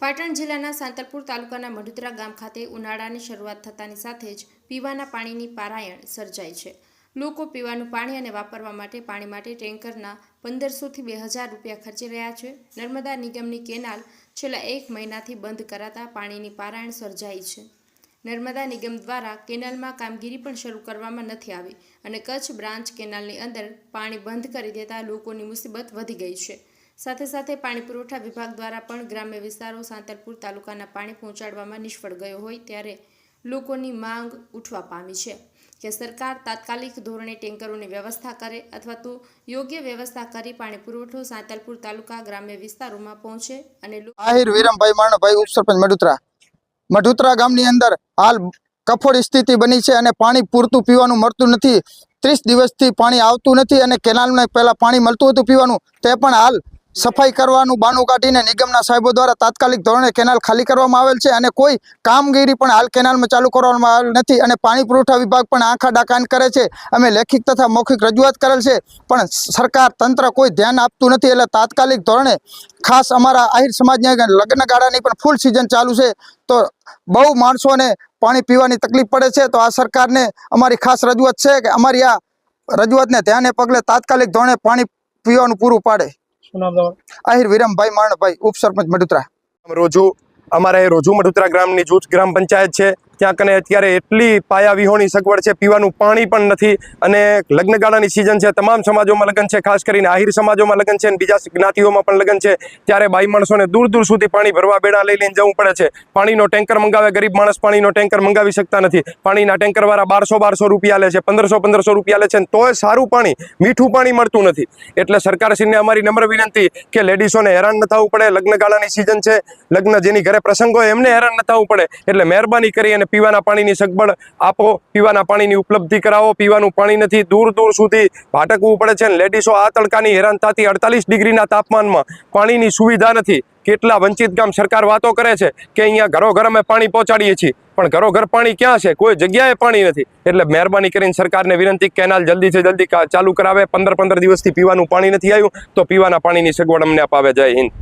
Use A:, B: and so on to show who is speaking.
A: પાટણ જિલ્લાના સાંતલપુર તાલુકાના મઢુતરા ગામ ખાતે ઉનાળાની શરૂઆત થતાની સાથે જ પીવાના પાણીની પારાયણ સર્જાઈ છે। લોકો પીવાનું પાણી અને વાપરવા માટે પાણી માટે ટેન્કરના 1500 થી 2000 રૂપિયા ખર્ચી રહ્યા છે। નર્મદા નિગમની કેનાલ છેલ્લા 1 મહિનાથી બંધ કરાતા પાણીની પારાયણ સર્જાઈ છે। નર્મદા નિગમ દ્વારા કેનાલમાં કામગીરી પણ શરૂ કરવામાં નથી આવી અને કચ્છ બ્રાન્ચ કેનાલની અંદર પાણી બંધ કરી દેતા લોકોની મુસીબત વધી ગઈ છે। સાથે સાથે પાણી પુરવઠા વિભાગ દ્વારા પણ ગ્રામ્ય વિસ્તારો સાંતલપુર તાલુકાના પાણી પહોંચાડવામાં નિષ્ફળ ગયો હોય ત્યારે લોકોની માંગ ઉઠવા પામી છે કે સરકાર તાત્કાલિક ધોરણે ટેન્કરોની વ્યવસ્થા કરે અથવા તો યોગ્ય વ્યવસ્થા કરી પાણી પુરવઠો સાંતલપુર તાલુકા ગ્રામ્ય વિસ્તારોમાં પહોંચે અને
B: આહિર વિરમભાઈ માણભાઈ ઉપસરપંચ મઢુતરા ગામની અંદર હાલ કફોડી સ્થિતિ બની છે અને પાણી પૂરતું પીવાનું મળતું નથી। 30 દિવસથી પાણી આવતું નથી અને કેનાલમાં પહેલા પાણી મળતું હતું પીવાનું, તે પણ હાલ સફાઈ કરવાનું બાનું કાઢીને નિગમના સાહેબો દ્વારા તાત્કાલિક ધોરણે કેનાલ ખાલી કરવામાં આવેલ છે અને કોઈ કામગીરી પણ હાલ કેનાલમાં ચાલુ કરવામાં આવેલ નથી અને પાણી પુરવઠા વિભાગ પણ આંખા ડાકાન કરે છે। અમે લેખિત તથા મૌખિક રજૂઆત કરેલ છે પણ સરકાર તંત્ર કોઈ ધ્યાન આપતું નથી। એટલે તાત્કાલિક ધોરણે ખાસ અમારા આહિર સમાજની લગ્ન ગાળાની પણ ફૂલ સિઝન ચાલુ છે તો બહુ માણસોને પાણી પીવાની તકલીફ પડે છે। તો આ સરકારને અમારી ખાસ રજૂઆત છે કે અમારી આ રજૂઆતને ધ્યાને પગલે તાત્કાલિક ધોરણે પાણી પીવાનું પૂરું પાડે। આહિર વિરમભાઈ માણભાઈ ઉપસરપંચ મઢુતરા।
C: અમારે રોજુ મઢુતરા ગ્રામની જૂથ ગ્રામ પંચાયત છે, ત્યાં કને અત્યારે એટલી પાયા વિહોણી સગવડ છે, પીવાનું પાણી પણ નથી અને લગ્નગાળાની સિઝન છે, તમામ સમાજોમાં લગ્ન છે, ખાસ કરીને આહિર સમાજોમાં લગ્ન છે અને બીજા જ્ઞાતિઓમાં પણ લગ્ન છે, ત્યારે બાઈ માણસોને દૂર દૂર સુધી પાણી ભરવા બેડા લઈ લઈને જવું પડે છે। પાણીનો ટેન્કર મંગાવે, ગરીબ માણસ પાણીનો ટેન્કર મંગાવી શકતા નથી। પાણીના ટેન્કરવાળા 1200 રૂપિયા લે છે, 1500 રૂપિયા લે છે, તોય સારું પાણી, મીઠું પાણી મળતું નથી। એટલે સરકારશ્રીને અમારી નમ્ર વિનંતી કે લેડીઝોને હેરાન ન થવું પડે, લગ્નગાળાની સિઝન છે, લગ્ન જેની ઘરે પ્રસંગ હોય એમને હેરાન ન થવું પડે, એટલે મહેરબાની કરી અને પીવાના પાણીની સગવડ આપો, પીવાના પાણીની ઉપલબ્ધિ કરાવો। પીવાનું પાણી નથી, દૂર દૂર સુધી ભાટકવું પડે છે અને લેડીઝો આ તડકાની હેરાન થતી 48 ડિગ્રીના તાપમાનમાં પાણીની સુવિધા નથી। કેટલા વંચિત ગામ સરકાર વાતો કરે છે કે અહીંયા ઘરો ઘર અમે પાણી પહોંચાડીએ છીએ, પણ ઘરો ઘર પાણી ક્યાં છે? કોઈ જગ્યાએ પાણી નથી। એટલે મહેરબાની કરીને સરકારને વિનંતી કેનાલ જલ્દીથી જલ્દી ચાલુ કરાવે। 15 દિવસથી પીવાનું પાણી નથી આવ્યું તો પીવાના પાણીની સગવડ અમને અપાવે। જય હિન્દ।